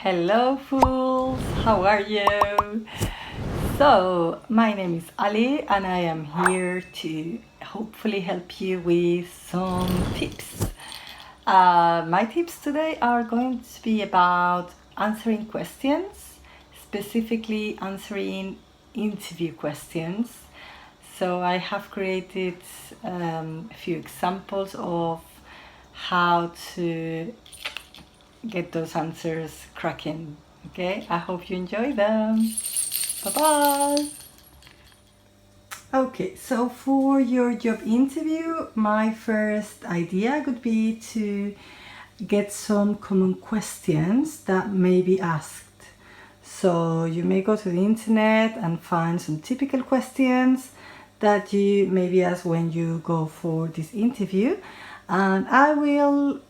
Hello fools, how are you? So, my name is Ali and I am here to hopefully help you with some tips. My tips today are going to be about answering questions, specifically answering interview questions. So I have created a few examples of how to get those answers cracking. Okay, I hope you enjoy them. Bye bye. Okay, so for your job interview, my first idea could be to get some common questions that may be asked. So you may go to the internet and find some typical questions that you may be asked when you go for this interview. And I will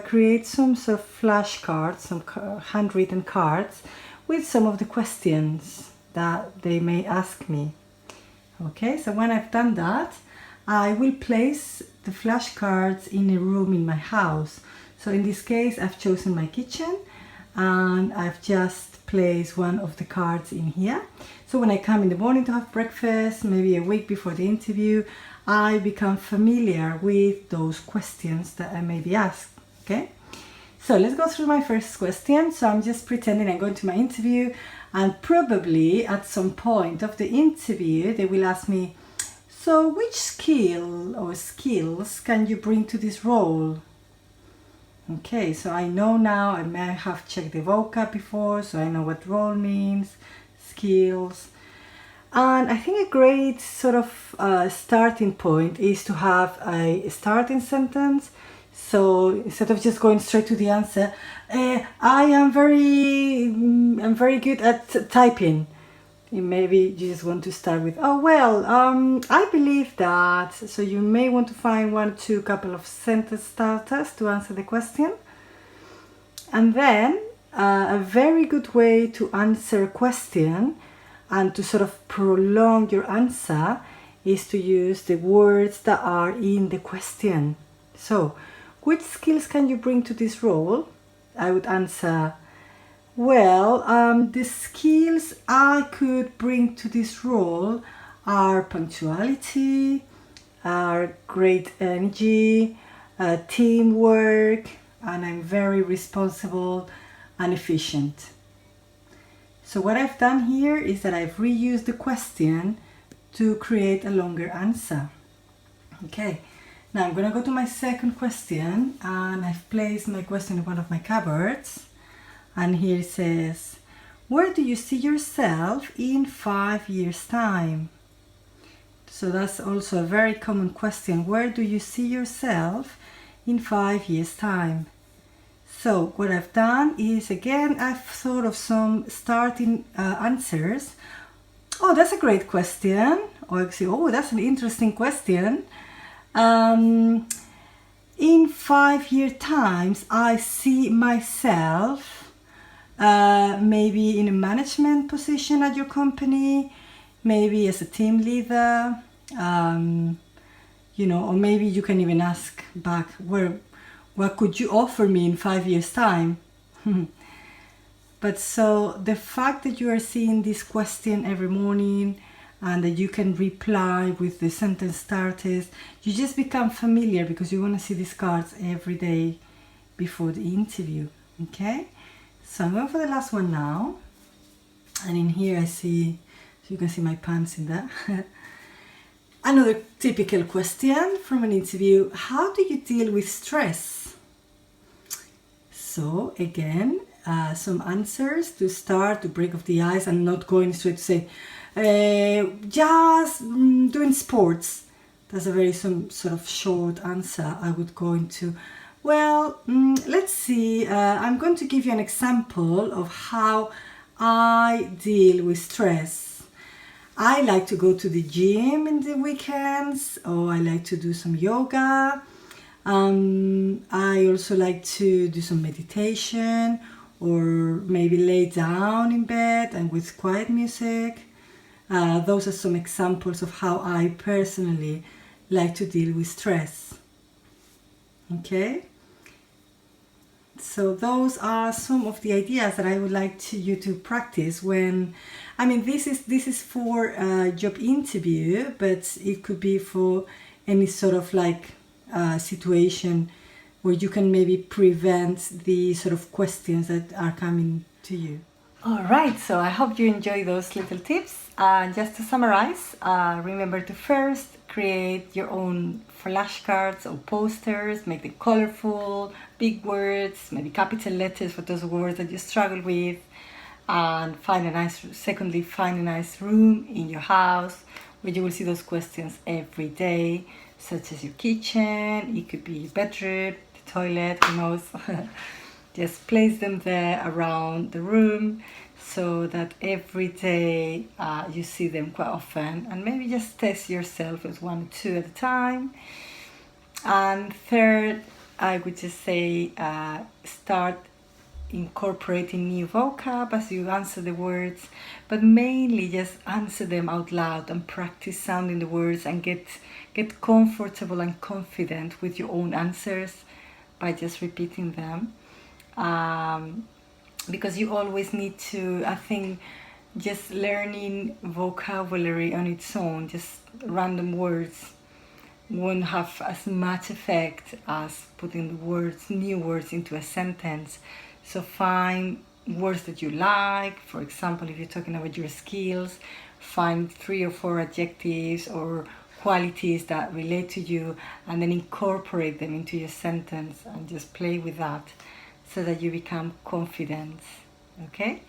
create some sort of flashcards, some handwritten cards with some of the questions that they may ask me. Okay, so when I've done that, I will place the flashcards in a room in my house. So in this case, I've chosen my kitchen and I've just placed one of the cards in here. So when I come in the morning to have breakfast, maybe a week before the interview, I become familiar with those questions that I may be asked. Okay, so let's go through my first question. So I'm just pretending I'm going to my interview, and probably at some point of the interview they will ask me, so which skill or skills can you bring to this role? Okay, so I know now, I may have checked the vocab before, so I know what role means, skills. And I think a great sort of starting point is to have a starting sentence. So instead of just going straight to the answer, I'm very good at typing. Maybe you just want to start with, oh well, I believe that. So you may want to find one or two couple of sentence starters to answer the question. And then a very good way to answer a question and to sort of prolong your answer is to use the words that are in the question. So, which skills can you bring to this role? I would answer, well, the skills I could bring to this role are punctuality, are great energy, teamwork, and I'm very responsible and efficient. So what I've done here is that I've reused the question to create a longer answer. Okay, now I'm going to go to my second question, and I've placed my question in one of my cupboards. And here it says, where do you see yourself in 5 years' time? So that's also a very common question. Where do you see yourself in 5 years' time? So what I've done is, again, I've thought of some starting answers. Oh, that's a great question. Or actually, oh, that's an interesting question. In 5 year times, I see myself maybe in a management position at your company, maybe as a team leader, or maybe you can even ask back, what could you offer me in 5 years' time? But so the fact that you are seeing this question every morning and that you can reply with the sentence starters, you just become familiar because you want to see these cards every day before the interview. Okay, so I'm going for the last one now, and in here I see, so you can see my pants in there. Another typical question from an interview: how do you deal with stress? So again, some answers to start, to break off the ice and not going straight to say, just doing sports. That's a very some sort of short answer. I would go into, well, let's see, I'm going to give you an example of how I deal with stress. I like to go to the gym in the weekends, or I like to do some yoga. I also like to do some meditation, or maybe lay down in bed and with quiet music. Those are some examples of how I personally like to deal with stress. Okay? So those are some of the ideas that I would like you to practice when, I mean, this is for a job interview, but it could be for any sort of like situation where you can maybe prevent the sort of questions that are coming to you. Alright, so I hope you enjoy those little tips. Just to summarize, remember to first create your own flashcards or posters, make them colorful, big words, maybe capital letters for those words that you struggle with, and secondly, find a nice room in your house where you will see those questions every day, such as your kitchen, it could be your bedroom, the toilet, who knows. Just place them there around the room so that every day you see them quite often, and maybe just test yourself with 1 or 2 at a time. And third, I would just say start incorporating new vocab as you answer the words, but mainly just answer them out loud and practice sounding the words and get comfortable and confident with your own answers by just repeating them. Because you always need to, I think, just learning vocabulary on its own, just random words, won't have as much effect as putting new words into a sentence. So find words that you like. For example, if you're talking about your skills, find 3 or 4 adjectives or qualities that relate to you, and then incorporate them into your sentence and just play with that so that you become confident. Okay?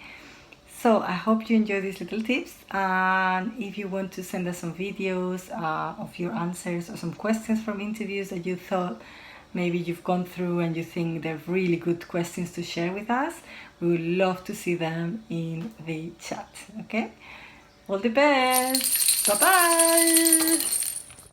So I hope you enjoy these little tips, and if you want to send us some videos of your answers or some questions from interviews that you thought maybe you've gone through and you think they're really good questions to share with us, we would love to see them in the chat. Okay? All the best! Bye bye!